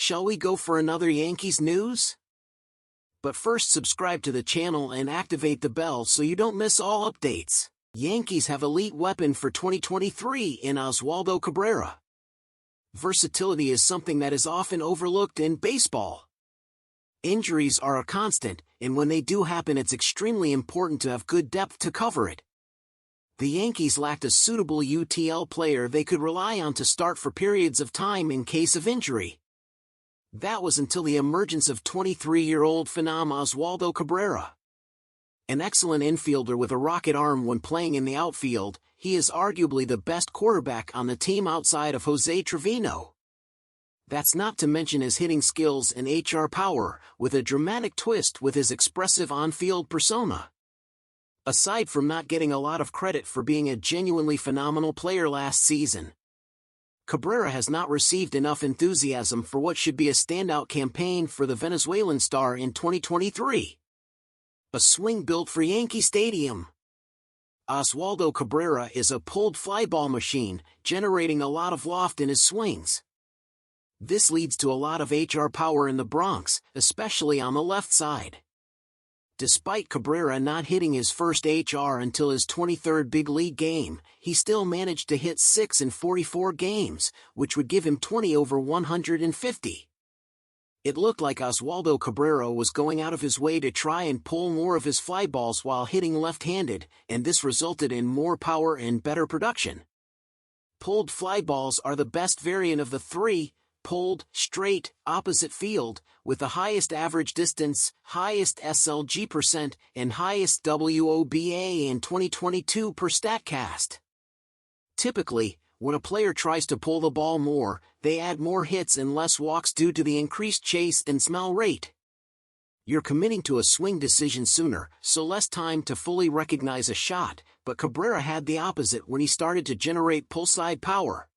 shall we go for another Yankees news? But first, subscribe to the channel and activate the bell so you don't miss all updates. Yankees have elite weapon for 2023 in Oswaldo Cabrera. Versatility is something that is often overlooked in baseball. Injuries are a constant, and when they do happen, it's extremely important to have good depth to cover it. The Yankees lacked a suitable UTL player they could rely on to start for periods of time in case of injury. That was until the emergence of 23-year-old phenom Oswaldo Cabrera. An excellent infielder with a rocket arm when playing in the outfield, he is arguably the best quarterback on the team outside of Jose Trevino. That's not to mention his hitting skills and HR power, with a dramatic twist with his expressive on-field persona. Aside from not getting a lot of credit for being a genuinely phenomenal player last season, Cabrera has not received enough enthusiasm for what should be a standout campaign for the Venezuelan star in 2023. A swing built for Yankee Stadium. Oswaldo Cabrera is a pulled fly ball machine, generating a lot of loft in his swings. This leads to a lot of HR power in the Bronx, especially on the left side. Despite Cabrera not hitting his first HR until his 23rd big league game, he still managed to hit 6 in 44 games, which would give him 20 over 150. It looked like Oswaldo Cabrera was going out of his way to try and pull more of his fly balls while hitting left-handed, and this resulted in more power and better production. Pulled fly balls are the best variant of the three: pulled, straight, opposite field, with the highest average distance, highest SLG percent, and highest WOBA in 2022 per StatCast. Typically, when a player tries to pull the ball more, they add more hits and less walks due to the increased chase and smell rate. You're committing to a swing decision sooner, so less time to fully recognize a shot, but Cabrera had the opposite when he started to generate pull-side power.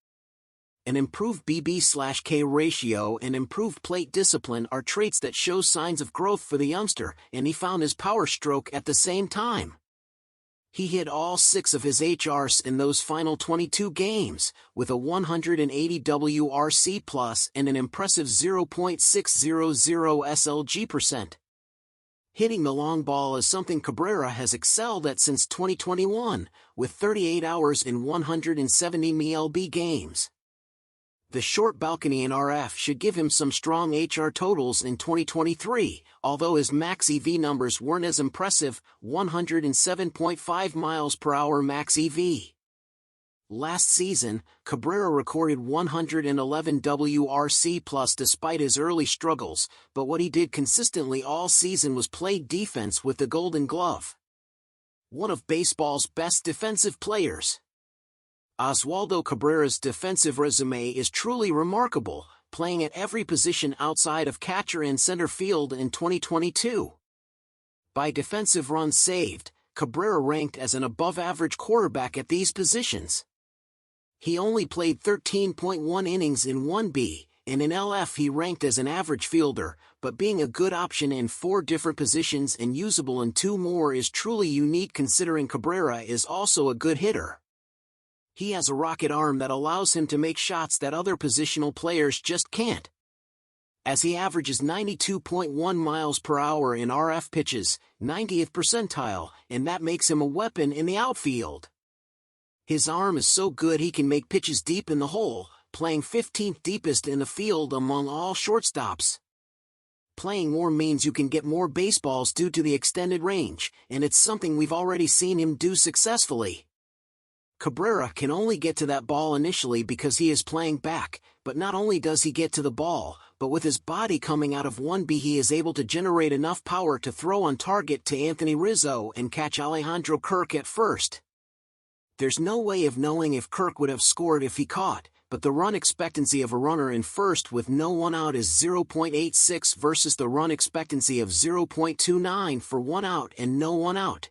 An improved BB/K ratio and improved plate discipline are traits that show signs of growth for the youngster, and he found his power stroke at the same time. He hit all 6 of his HRs in those final 22 games, with a 180 WRC+ and an impressive 0.600 SLG percent. Hitting the long ball is something Cabrera has excelled at since 2021, with 38 hours in 170 MLB games. The short balcony in RF should give him some strong HR totals in 2023, although his max EV numbers weren't as impressive: 107.5 miles per hour max EV. Last season, Cabrera recorded 111 WRC+ despite his early struggles, but what he did consistently all season was play defense with the Golden Glove. One of baseball's best defensive players. Oswaldo Cabrera's defensive resume is truly remarkable, playing at every position outside of catcher and center field in 2022. By defensive runs saved, Cabrera ranked as an above-average quarterback at these positions. He only played 13.1 innings in 1B, and in LF he ranked as an average fielder, but being a good option in 4 different positions and usable in 2 more is truly unique considering Cabrera is also a good hitter. He has a rocket arm that allows him to make shots that other positional players just can't. As he averages 92.1 miles per hour in RF pitches, 90th percentile, and that makes him a weapon in the outfield. His arm is so good he can make pitches deep in the hole, playing 15th deepest in the field among all shortstops. Playing more means you can get more baseballs due to the extended range, and it's something we've already seen him do successfully. Cabrera can only get to that ball initially because he is playing back, but not only does he get to the ball, but with his body coming out of 1B he is able to generate enough power to throw on target to Anthony Rizzo and catch Alejandro Kirk at first. There's no way of knowing if Kirk would have scored if he caught, but the run expectancy of a runner in first with no one out is 0.86 versus the run expectancy of 0.29 for 1 out and no one out.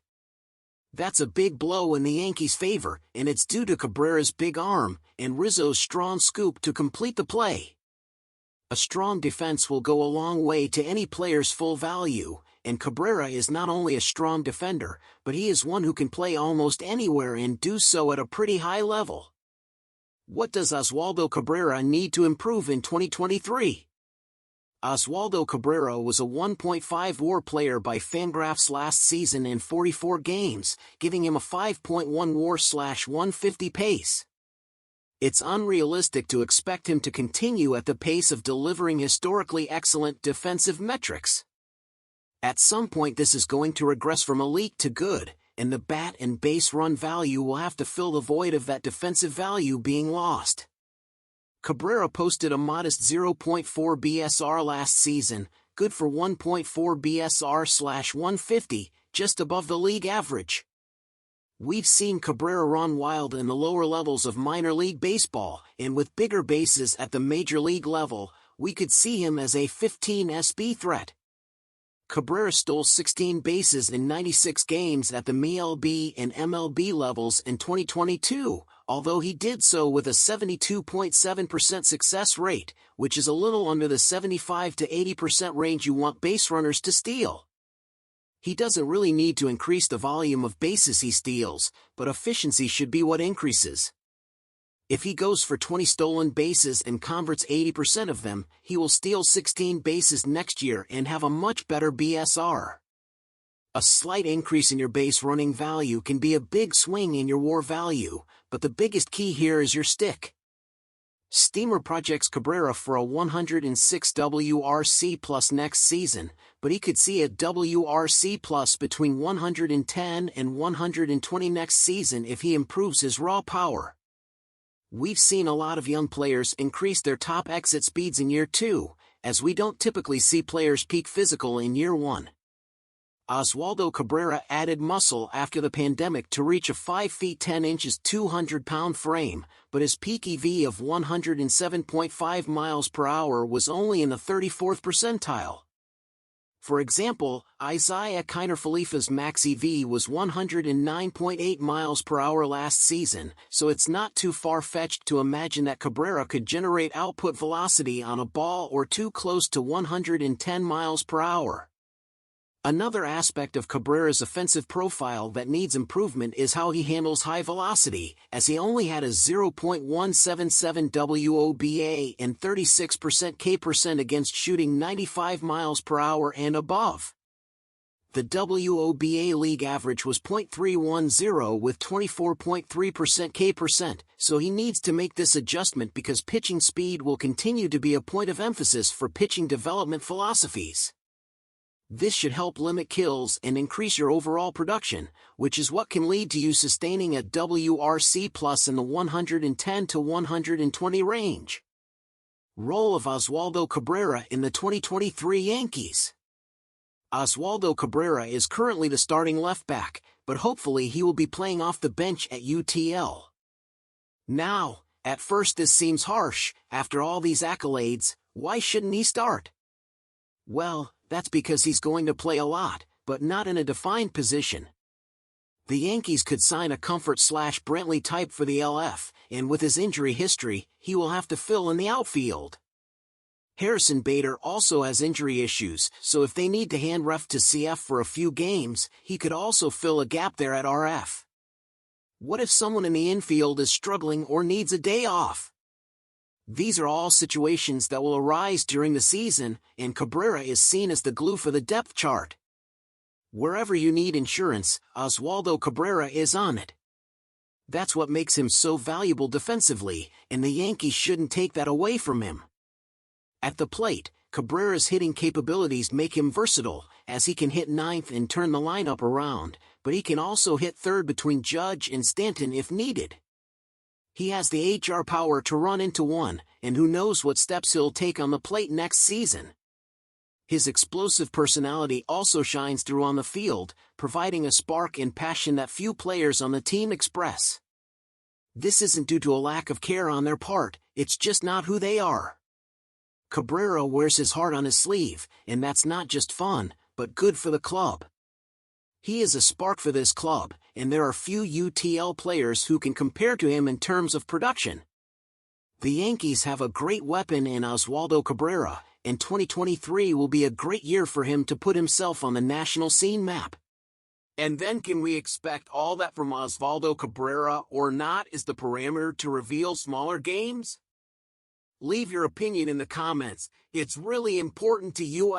That's a big blow in the Yankees' favor, and it's due to Cabrera's big arm and Rizzo's strong scoop to complete the play. A strong defense will go a long way to any player's full value, and Cabrera is not only a strong defender, but he is one who can play almost anywhere and do so at a pretty high level. What does Oswaldo Cabrera need to improve in 2023? Oswaldo Cabrera was a 1.5 WAR player by Fangraphs last season in 44 games, giving him a 5.1 WAR/150 pace. It's unrealistic to expect him to continue at the pace of delivering historically excellent defensive metrics. At some point this is going to regress from elite to good, and the bat and base run value will have to fill the void of that defensive value being lost. Cabrera posted a modest 0.4 BSR last season, good for 1.4 BSR/150, just above the league average. We've seen Cabrera run wild in the lower levels of minor league baseball, and with bigger bases at the major league level, we could see him as a 15 SB threat. Cabrera stole 16 bases in 96 games at the MLB and MLB levels in 2022, although he did so with a 72.7% success rate, which is a little under the 75 to 80% range you want base runners to steal. He doesn't really need to increase the volume of bases he steals, but efficiency should be what increases. If he goes for 20 stolen bases and converts 80% of them, he will steal 16 bases next year and have a much better BSR. A slight increase in your base running value can be a big swing in your WAR value, but the biggest key here is your stick. Steamer projects Cabrera for a 106 WRC plus next season, but he could see a WRC plus between 110 and 120 next season if he improves his raw power. We've seen a lot of young players increase their top exit speeds in year 2, as we don't typically see players peak physical in year 1. Oswaldo Cabrera added muscle after the pandemic to reach a 5 feet 10 inches 200-pound frame, but his peak EV of 107.5 miles per hour was only in the 34th percentile. For example, Isaiah Kiner-Falefa's max EV was 109.8 miles per hour last season, so it's not too far-fetched to imagine that Cabrera could generate output velocity on a ball or two close to 110 miles per hour. Another aspect of Cabrera's offensive profile that needs improvement is how he handles high velocity, as he only had a 0.177 WOBA and 36% K% against shooting 95 miles per hour and above. The WOBA league average was .310 with 24.3% K%, so he needs to make this adjustment because pitching speed will continue to be a point of emphasis for pitching development philosophies. This should help limit kills and increase your overall production, which is what can lead to you sustaining a WRC plus in the 110 to 120 range. Role of Oswaldo Cabrera in the 2023 Yankees. Oswaldo Cabrera is currently the starting left back, but hopefully he will be playing off the bench at UTL. Now, at first this seems harsh, after all these accolades, why shouldn't he start? Well, that's because he's going to play a lot, but not in a defined position. The Yankees could sign a Comfort/Brantley type for the LF, and with his injury history, he will have to fill in the outfield. Harrison Bader also has injury issues, so if they need to hand ref to CF for a few games, he could also fill a gap there at RF. What if someone in the infield is struggling or needs a day off? These are all situations that will arise during the season, and Cabrera is seen as the glue for the depth chart. Wherever you need insurance, Oswaldo Cabrera is on it. That's what makes him so valuable defensively, and the Yankees shouldn't take that away from him. At the plate, Cabrera's hitting capabilities make him versatile, as he can hit ninth and turn the lineup around, but he can also hit third between Judge and Stanton if needed. He has the HR power to run into one, and who knows what steps he'll take on the plate next season. His explosive personality also shines through on the field, providing a spark and passion that few players on the team express. This isn't due to a lack of care on their part, it's just not who they are. Cabrera wears his heart on his sleeve, and that's not just fun, but good for the club. He is a spark for this club, and there are few UTL players who can compare to him in terms of production. The Yankees have a great weapon in Oswaldo Cabrera, and 2023 will be a great year for him to put himself on the national scene map. And then can we expect all that from Oswaldo Cabrera or not is the parameter to reveal smaller games? Leave your opinion in the comments. It's really important to you.